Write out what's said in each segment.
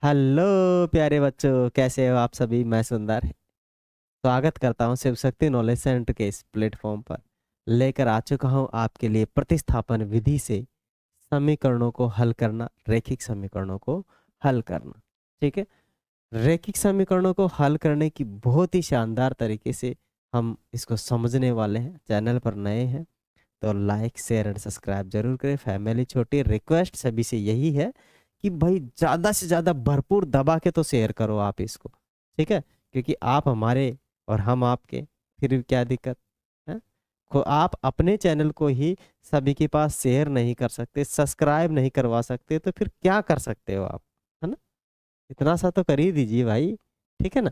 Hello प्यारे बच्चों, कैसे हो आप सभी। मैं सुंदर स्वागत करता हूँ शिव शक्ति नॉलेज सेंटर के इस प्लेटफॉर्म पर। लेकर आ चुका हूँ आपके लिए प्रतिस्थापन विधि से समीकरणों को हल करना, रैखिक समीकरणों को हल करना। ठीक है। रैखिक समीकरणों को हल करने की बहुत ही शानदार तरीके से हम इसको समझने वाले हैं। चैनल पर नए हैं तो लाइक शेयर एंड सब्सक्राइब जरूर करें। फैमिली छोटी रिक्वेस्ट सभी से यही है कि भाई ज़्यादा से ज़्यादा भरपूर दबा के तो शेयर करो आप इसको। ठीक है, क्योंकि आप हमारे और हम आपके, फिर भी क्या दिक्कत है। को आप अपने चैनल को ही सभी के पास शेयर नहीं कर सकते, सब्सक्राइब नहीं करवा सकते, तो फिर क्या कर सकते हो आप, है ना। इतना सा तो कर ही दीजिए भाई। ठीक है ना,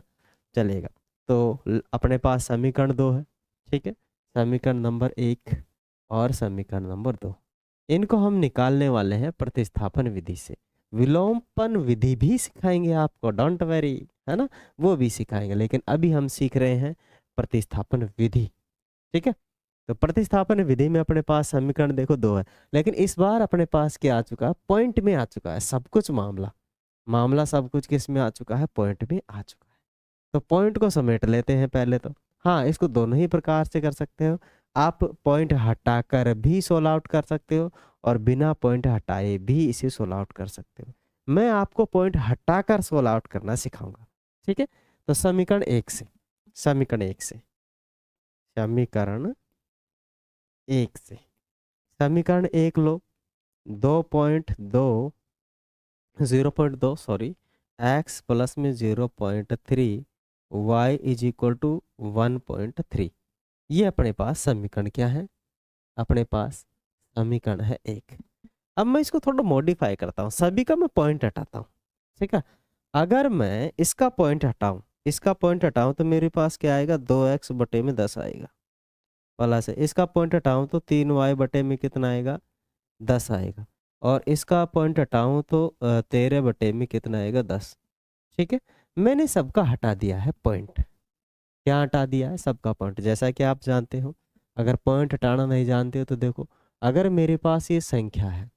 चलेगा। तो अपने पास समीकरण दो है। ठीक है, समीकरण नंबर एक और समीकरण नंबर दो, इनको हम निकालने वाले हैं प्रतिस्थापन विधि से। विलोपन विधि भी सिखाएंगे आपको, डोंट वेरी, है ना, वो भी सिखाएंगे, लेकिन अभी हम सीख रहे हैं प्रतिस्थापन विधि। ठीक है, तो प्रतिस्थापन विधि में अपने पास समीकरण देखो दो है, लेकिन इस बार अपने पास क्या आ चुका है, पॉइंट में आ चुका है सब कुछ। मामला मामला सब कुछ किस में आ चुका है, पॉइंट में आ चुका है। तो पॉइंट को समेट लेते हैं पहले तो। हाँ, इसको दोनों ही प्रकार से कर सकते हो। आप पॉइंट हटाकर भी सोल्व आउट कर सकते हो और बिना पॉइंट हटाए भी इसे सोल्व आउट कर सकते हो। मैं आपको पॉइंट हटाकर सोल्व आउट करना सिखाऊंगा। ठीक है, तो समीकरण एक से समीकरण एक लो। 0.2 सॉरी, एक्स प्लस में 0.3 वाई इज इक्वल टू 1.3। ये अपने पास समीकरण क्या है, अपने पास समीकरण है एक। अब मैं इसको थोड़ा मॉडिफाई करता हूँ, सभी का मैं पॉइंट हटाता हूँ। ठीक है, अगर मैं इसका पॉइंट हटाऊं तो मेरे पास क्या आएगा, 2x/10 आएगा। प्लस है, इसका पॉइंट हटाऊं तो 3y/में कितना आएगा, 10 आएगा। और इसका पॉइंट हटाऊं तो 13/में कितना आएगा, 10। ठीक है, मैंने सबका हटा दिया है पॉइंट। क्या हटा दिया है, सबका पॉइंट। जैसा कि आप जानते हो, अगर पॉइंट हटाना नहीं जानते हो तो देखो, अगर मेरे पास ये संख्या है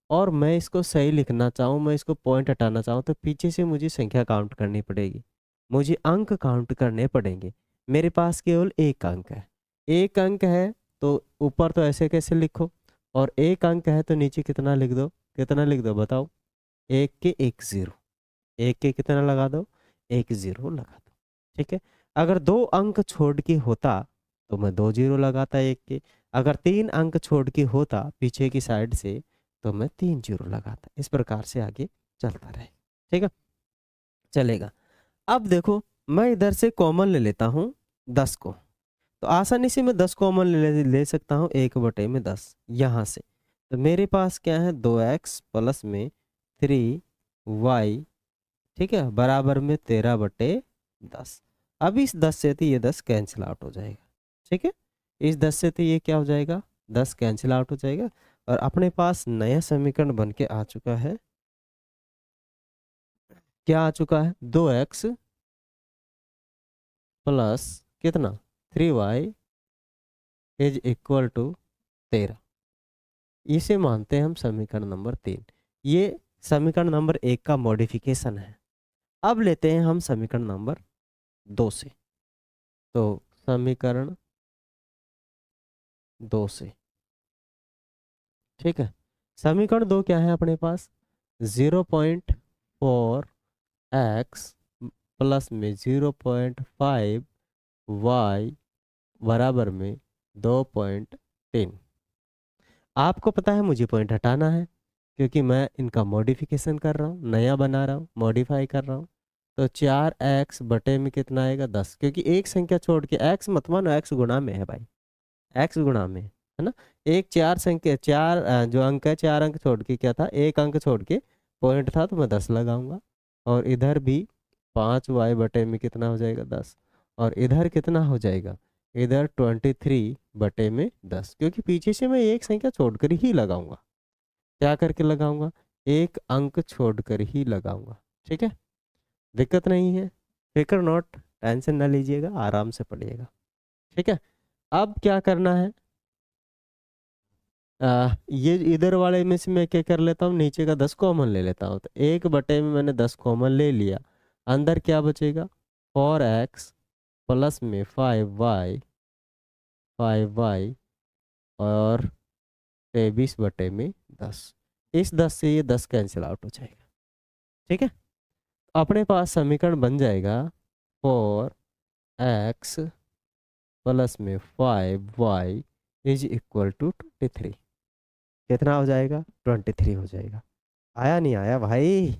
और मैं इसको सही लिखना चाहूँ, मैं इसको पॉइंट हटाना चाहूँ, तो पीछे से मुझे संख्या काउंट करनी पड़ेगी, मुझे अंक काउंट करने पड़ेंगे। मेरे पास केवल एक अंक है, एक अंक है तो ऊपर तो ऐसे कैसे लिखो, और एक अंक है तो नीचे कितना लिख दो, कितना लिख दो बताओ, एक के एक जीरो, एक के कितना लगा दो, एक जीरो लगा दो। ठीक है, अगर दो अंक छोड़ के होता तो मैं दो जीरो लगाता एक के, अगर तीन अंक छोड़ के होता पीछे की साइड से तो मैं तीन जीरो लगाता। इस प्रकार से आगे चलता रहे। ठीक है, चलेगा। अब देखो, मैं इधर से कॉमन ले लेता हूँ 10 को, तो आसानी से मैं 10 कॉमन ले सकता हूँ 1/10 यहाँ से। तो मेरे पास क्या है, 2x प्लस में 3y, ठीक है, बराबर में 13/10। अब इस 10 से तो ये 10 कैंसिल आउट हो जाएगा। ठीक है, इस 10 से तो ये क्या हो जाएगा, 10 कैंसिल आउट हो जाएगा। और अपने पास नया समीकरण बन के आ चुका है। क्या आ चुका है, 2x प्लस कितना, 3y इज इक्वल टू 13। इसे मानते हैं हम समीकरण नंबर 3। ये समीकरण नंबर 1 का मॉडिफिकेशन है। अब लेते हैं हम समीकरण नंबर 2 से। तो समीकरण 2 से, ठीक है, समीकरण 2 क्या है अपने पास, 0.4x प्लस में 0.5y बराबर में 2.3। आपको पता है मुझे पॉइंट हटाना है, क्योंकि मैं इनका मॉडिफिकेशन कर रहा हूँ, नया बना रहा हूँ, मॉडिफाई कर रहा हूँ। तो 4x में कितना आएगा, 10, क्योंकि एक संख्या छोड़ के, x मत मानो, x गुणा में है भाई, x गुणा में है ना। एक चार संख्या, जो अंक है, 4 अंक छोड़ के क्या था, एक अंक छोड़ के पॉइंट था, तो मैं 10 लगाऊंगा। और इधर भी 5y में कितना हो जाएगा, 10। और इधर कितना हो जाएगा, इधर 23/10, क्योंकि पीछे से मैं एक संख्या छोड़कर ही लगाऊंगा। क्या करके लगाऊंगा, एक अंक छोड़कर ही लगाऊंगा। ठीक है, दिक्कत नहीं है, फिक्र नॉट, टेंशन ना लीजिएगा, आराम से पढ़िएगा। ठीक है, अब क्या करना है, ये इधर वाले में से मैं क्या कर लेता हूँ, नीचे का 10 कॉमन ले लेता हूँ। तो 1 बटे में मैंने 10 कॉमन ले लिया, अंदर क्या बचेगा, 4x प्लस में 5y और 23/10। इस 10 से ये 10 कैंसिल आउट हो जाएगा। ठीक है, अपने पास समीकरण बन जाएगा 4x प्लस में 5y इज इक्वल टू 23। कितना हो जाएगा, 23 हो जाएगा। आया नहीं आया भाई,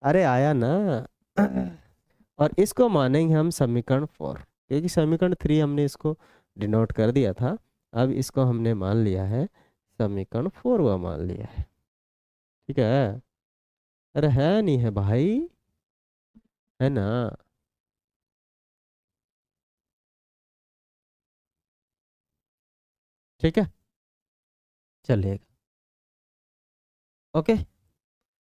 अरे आया ना। और इसको मानेंगे हम समीकरण 4, क्योंकि समीकरण 3 हमने इसको डिनोट कर दिया था। अब इसको हमने मान लिया है समीकरण 4 हुआ, मान लिया है। ठीक है, अरे है नहीं है भाई, है ना। ठीक है, चलिएगा। ओके,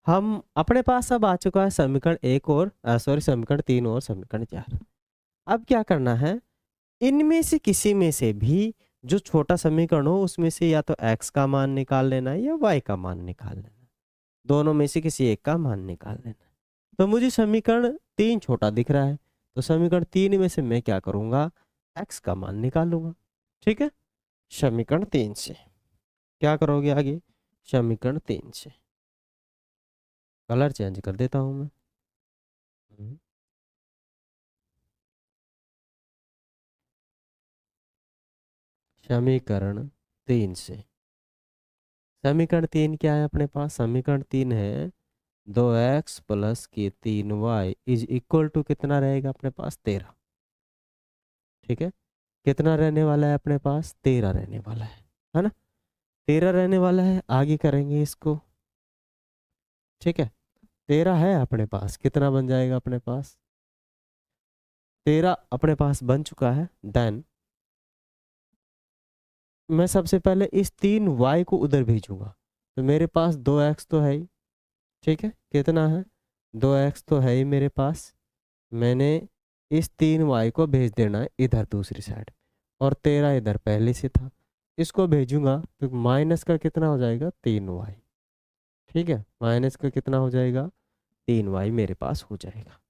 हम अपने पास अब आ चुका है समीकरण 1 और सॉरी समीकरण 3 और समीकरण 4। अब क्या करना है, इनमें से किसी में से भी जो छोटा समीकरण हो उसमें से या तो x का मान निकाल लेना है या y का मान निकाल लेना है। दोनों में से किसी एक का मान निकाल लेना है। तो मुझे समीकरण 3 छोटा दिख रहा है, तो समीकरण 3 में से मैं क्या करूंगा, x का मान निकालूंगा। ठीक है, समीकरण 3 से क्या करोगे आगे, समीकरण 3 से कलर चेंज कर देता हूं मैं। हम्म, समीकरण 3 से, समीकरण 3 क्या है अपने पास, समीकरण 3 है 2x प्लस के 3y इज इक्वल टू कितना रहेगा अपने पास, 13। ठीक है, कितना रहने वाला है अपने पास, 13 रहने वाला है ना। 13 रहने वाला है, आगे करेंगे इसको। ठीक है, 13 है अपने पास, कितना बन जाएगा अपने पास, 13 अपने पास बन चुका है। देन मैं सबसे पहले इस 3y को उधर भेजूंगा, तो मेरे पास 2x तो है ही। ठीक है, कितना है, 2x तो है ही मेरे पास। मैंने इस 3y को भेज देना है इधर दूसरी साइड, और 13 इधर पहले से था, इसको भेजूंगा तो माइनस का कितना हो जाएगा, 3y। ठीक है, माइनस का कितना हो जाएगा, 3y मेरे पास हो जाएगा।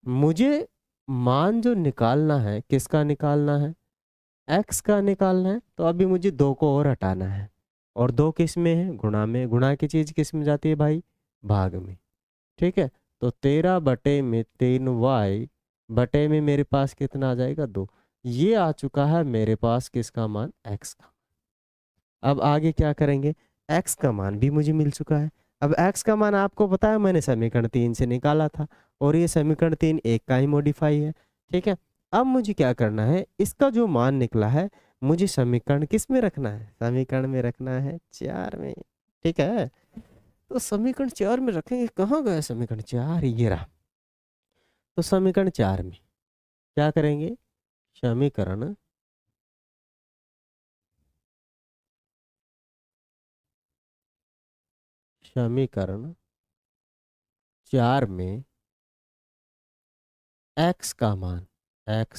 मुझे मान जो निकालना है, किसका निकालना है, x का निकालना है। तो अभी मुझे 2 को और हटाना है, और 2 किस में है, गुणा में। गुणा की चीज़ किस में जाती है भाई, भाग में। ठीक है, तो 13/3y बटे में मेरे पास कितना आ जाएगा, 2। ये आ चुका है मेरे पास किसका मान, x का। अब आगे क्या करेंगे, x का मान भी मुझे मिल चुका है। अब x का मान आपको पता है मैंने समीकरण 3 से निकाला था, और ये समीकरण 3 एक का ही मॉडिफाई है। ठीक है, अब मुझे क्या करना है, इसका जो मान निकला है मुझे समीकरण किस में रखना है, समीकरण में रखना है 4 में। ठीक है, तो समीकरण 4 में रखेंगे, कहाँ गया समीकरण 4, ये रहा। तो समीकरण 4 में क्या करेंगे, समीकरण समीकरण 4 में x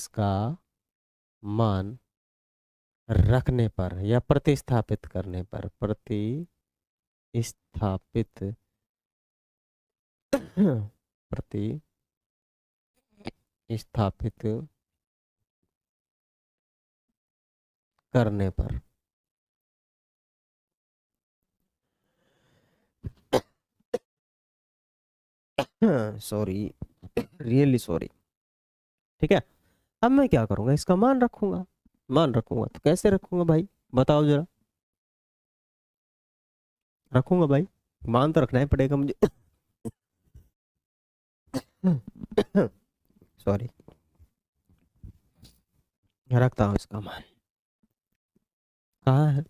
का मान रखने पर या प्रतिस्थापित करने पर, प्रतिस्थापित प्रतिस्थापित करने पर सॉरी, रियली सॉरी। ठीक है, अब मैं क्या करूंगा, इसका मान रखूंगा। मान रखूंगा तो कैसे रखूंगा भाई, बताओ जरा। रखूंगा भाई, मान तो रखना ही पड़ेगा मुझे। सॉरी, रखता हूँ इसका मान, कहाँ है,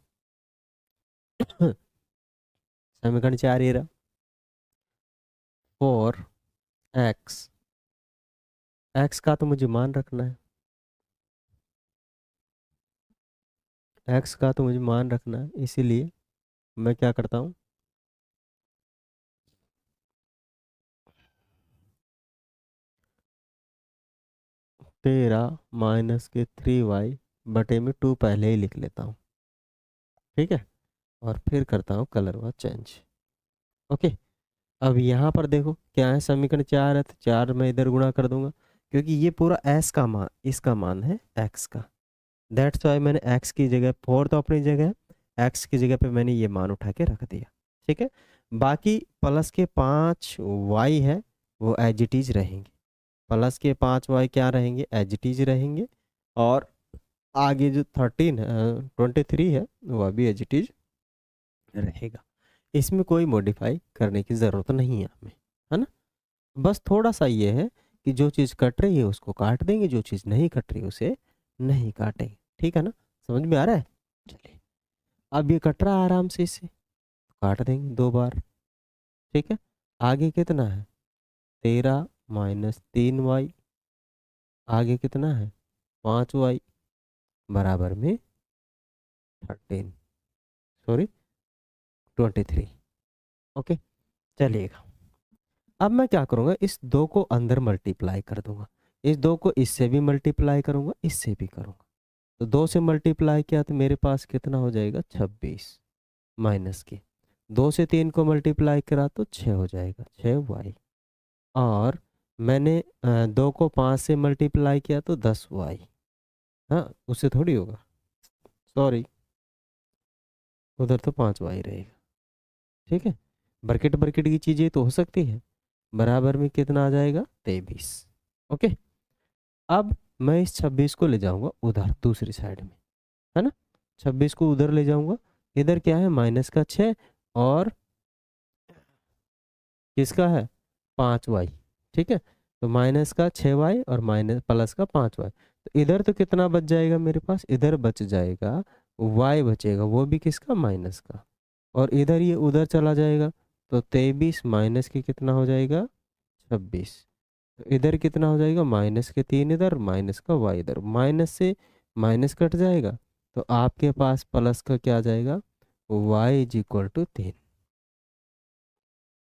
समीकरण 4 ये रहा। 4x, x का तो मुझे मान रखना है, x का तो मुझे मान रखना है, इसीलिए मैं क्या करता हूँ, 13 माइनस के 3y बटे में 2 पहले ही लिख लेता हूँ। ठीक है, और फिर करता हूँ कलर व चेंज। ओके, अब यहाँ पर देखो क्या है, समीकरण 4 है तो 4 मैं इधर गुणा कर दूंगा, क्योंकि ये पूरा एस का मान, इसका मान है एक्स का। दैट्स वाई मैंने एक्स की जगह, 4 तो अपनी जगह है, एक्स की जगह पे मैंने ये मान उठा के रख दिया। ठीक है, बाकी प्लस के 5 वाई है वो एज इट इज रहेंगे, प्लस के 5 वाई क्या रहेंगे, एज इट इज रहेंगे। और आगे जो 23 है वह भी एज इट इज रहेगा। इसमें कोई मॉडिफाई करने की ज़रूरत नहीं है हमें, है ना। बस थोड़ा सा ये है कि जो चीज़ कट रही है उसको काट देंगे, जो चीज़ नहीं कट रही उसे नहीं काटेंगे। ठीक है ना, समझ में आ रहा है। चलिए, अब ये कट रहा है आराम से, इसे काट देंगे 2 बार। ठीक है, आगे कितना है 13 माइनस 3y, आगे कितना है 5y बराबर में 13, सॉरी 23। ओके, चलिएगा, अब मैं क्या करूँगा, इस 2 को अंदर मल्टीप्लाई कर दूंगा, इस 2 को इससे भी मल्टीप्लाई करूँगा, इससे भी करूँगा। तो 2 से मल्टीप्लाई किया तो मेरे पास कितना हो जाएगा 26, माइनस के 2 से 3 को मल्टीप्लाई करा तो 6 हो जाएगा 6y। और मैंने 2 को 5 से मल्टीप्लाई किया तो 10y। हाँ, उससे थोड़ी होगा, सॉरी उधर तो 5y रहेगा। ठीक है, ब्रैकेट ब्रैकेट की चीज़ें तो हो सकती है। बराबर में कितना आ जाएगा 23। ओके, अब मैं इस 26 को ले जाऊंगा उधर दूसरी साइड में, है ना। 26 को उधर ले जाऊंगा, इधर क्या है माइनस का 6 और किसका है 5y। ठीक है, तो माइनस का 6y और माइनस प्लस का 5y, तो इधर तो कितना बच जाएगा मेरे पास, इधर बच जाएगा y बचेगा, वो भी किसका माइनस का। और इधर ये उधर चला जाएगा तो 23 माइनस के कितना हो जाएगा 26। तो इधर कितना हो जाएगा माइनस के 3 इधर, माइनस का y इधर, माइनस से माइनस कट जाएगा तो आपके पास प्लस का क्या आ जाएगा y is equal to 3।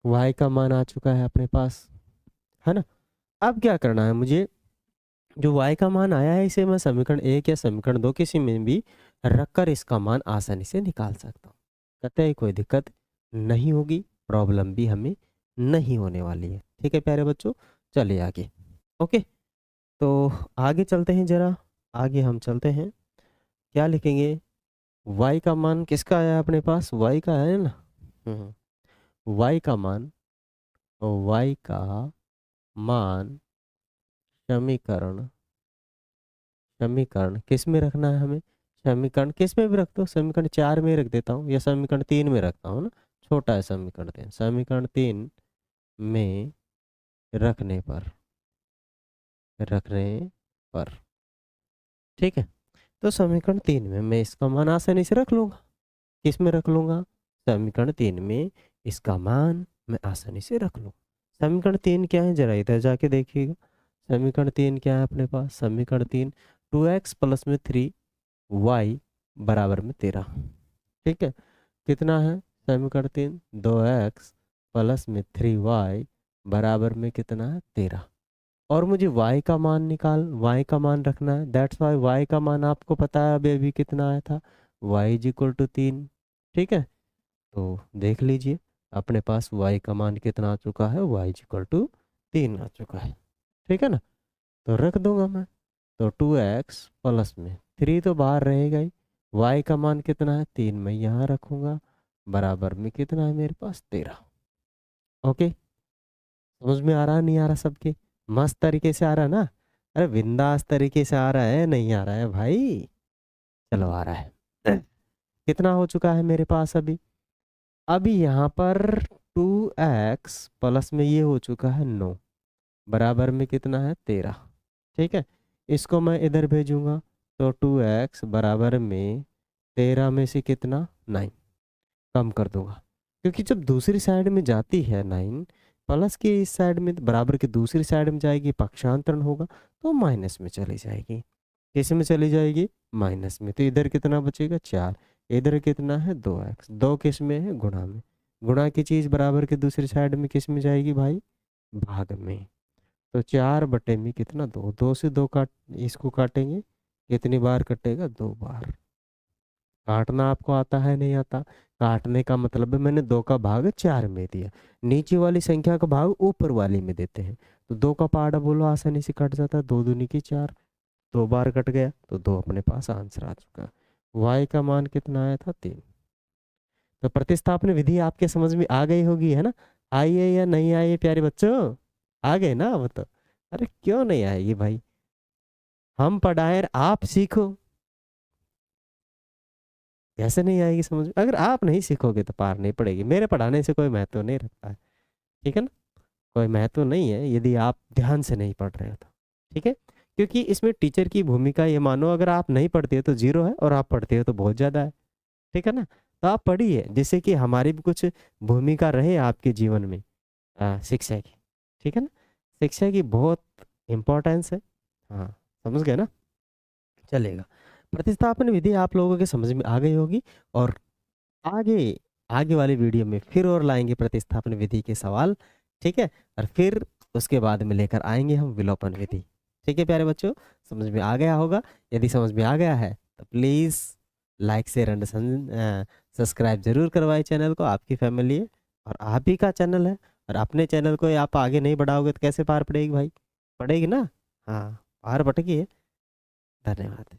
y का मान आ चुका है अपने पास, है ना। अब क्या करना है मुझे, जो y का मान आया है इसे मैं समीकरण 1 या समीकरण 2 किसी में भी रखकर इसका मान आसानी से निकाल सकता हूँ। कतई कोई दिक्कत नहीं होगी, प्रॉब्लम भी हमें नहीं होने वाली है। ठीक है प्यारे बच्चों, चलिए आगे। ओके, तो आगे चलते हैं, जरा आगे हम चलते हैं, क्या लिखेंगे, y का मान किसका आया अपने पास, y का है ना। y का मान, y का मान समीकरण, समीकरण किस में रखना है हमें, समीकरण किस में भी रख दो, समीकरण 4 में रख देता हूँ या समीकरण 3 में रखता हूँ ना, छोटा है समीकरण 3, समीकरण 3 में रखने पर, रखने पर। ठीक है, तो समीकरण 3 में मैं इसका मान आसानी से रख लूँगा, किस में रख लूँगा, समीकरण 3 में इसका मान मैं आसानी से रख लूँ। समीकरण 3 क्या है, जरा इधर जाके देखिएगा, समीकरण 3 क्या है अपने पास, समीकरण 3 2x प्लस में 3y बराबर में 13। ठीक है, कितना है समीकरण 3, 2x प्लस में 3y बराबर में कितना है 13। और मुझे y का मान y का मान रखना है, दैट्स वाई y का मान आपको पता है अभी अभी कितना आया था, y इज इक्वल टू 3। ठीक है, तो देख लीजिए अपने पास y का मान कितना आ चुका है, y इज इक्वल टू 3 आ चुका है। ठीक है ना, तो रख दूंगा मैं, तो 2x प्लस में 3 तो बाहर रहेगा ही, y का मान कितना है 3 मैं यहाँ रखूँगा, बराबर में कितना है मेरे पास 13। ओके, समझ में आ रहा नहीं आ रहा सबके, मस्त तरीके से आ रहा है ना, अरे बिंदास तरीके से आ रहा है, नहीं आ रहा है भाई, चलो आ रहा है। कितना हो चुका है मेरे पास अभी, अभी यहाँ पर 2x प्लस में ये हो चुका है 9 बराबर में कितना है 13। ठीक है, इसको मैं इधर भेजूंगा तो 2x बराबर में 13 में से कितना 9 कम कर दूंगा, क्योंकि जब दूसरी साइड में जाती है 9 प्लस की इस साइड में, बराबर की दूसरी साइड में जाएगी, पक्षांतरण होगा तो माइनस में चली जाएगी, किस में चली जाएगी माइनस में, तो इधर कितना बचेगा 4, इधर कितना है 2x, 2 किस में है गुणा में, गुणा की चीज़ बराबर की दूसरी साइड में किस में जाएगी भाई भाग में, तो 4 बटे में कितना 2, 2 से 2 काट, इसको काटेंगे कितनी बार कटेगा 2 बार, काटना आपको आता है नहीं आता, काटने का मतलब है मैंने 2 का भाग 4 में दिया, नीचे वाली संख्या का भाग ऊपर वाली में देते हैं, तो 2 का पहाड़ा बोलो आसानी से कट जाता है, 2 दूनी की 4, 2 बार कट गया तो 2 अपने पास आंसर आ चुका। y का मान कितना आया था 3। तो प्रतिस्थापन विधि आपके समझ में आ गई होगी, है ना? आई है या नहीं आई है प्यारे बच्चों? आ गए ना? अब तो अरे क्यों नहीं आएगी भाई, हम पढ़ाए आप सीखो, कैसे नहीं आएगी समझ में? अगर आप नहीं सीखोगे तो पार नहीं पड़ेगी, मेरे पढ़ाने से कोई महत्व नहीं रखता है, ठीक है ना? कोई महत्व नहीं है यदि आप ध्यान से नहीं पढ़ रहे हो तो, ठीक है? क्योंकि इसमें टीचर की भूमिका ये मानो, अगर आप नहीं पढ़ते हो तो 0 है और आप पढ़ते हो तो बहुत ज़्यादा है, ठीक है ना? तो आप पढ़िए जिससे कि हमारी भी कुछ भूमिका रहे आपके जीवन में, शिक्षा की, ठीक है ना? शिक्षा की बहुत इम्पोर्टेंस है। हाँ, समझ गए ना? चलेगा। प्रतिस्थापन विधि आप लोगों के समझ में आ गई होगी, और आगे आगे वाली वीडियो में फिर और लाएंगे प्रतिस्थापन विधि के सवाल, ठीक है? और फिर उसके बाद में लेकर आएंगे हम विलोपन विधि, ठीक है प्यारे बच्चों? समझ में आ गया होगा, यदि समझ में आ गया है तो please like share and subscribe जरूर करवाए चैनल को, आपकी फैमिली है और आप ही का चैनल है, और अपने चैनल को आप आगे नहीं बढ़ाओगे तो कैसे पार पड़ेगी भाई? पड़ेगी ना? हाँ, पार पटकी है। धन्यवाद।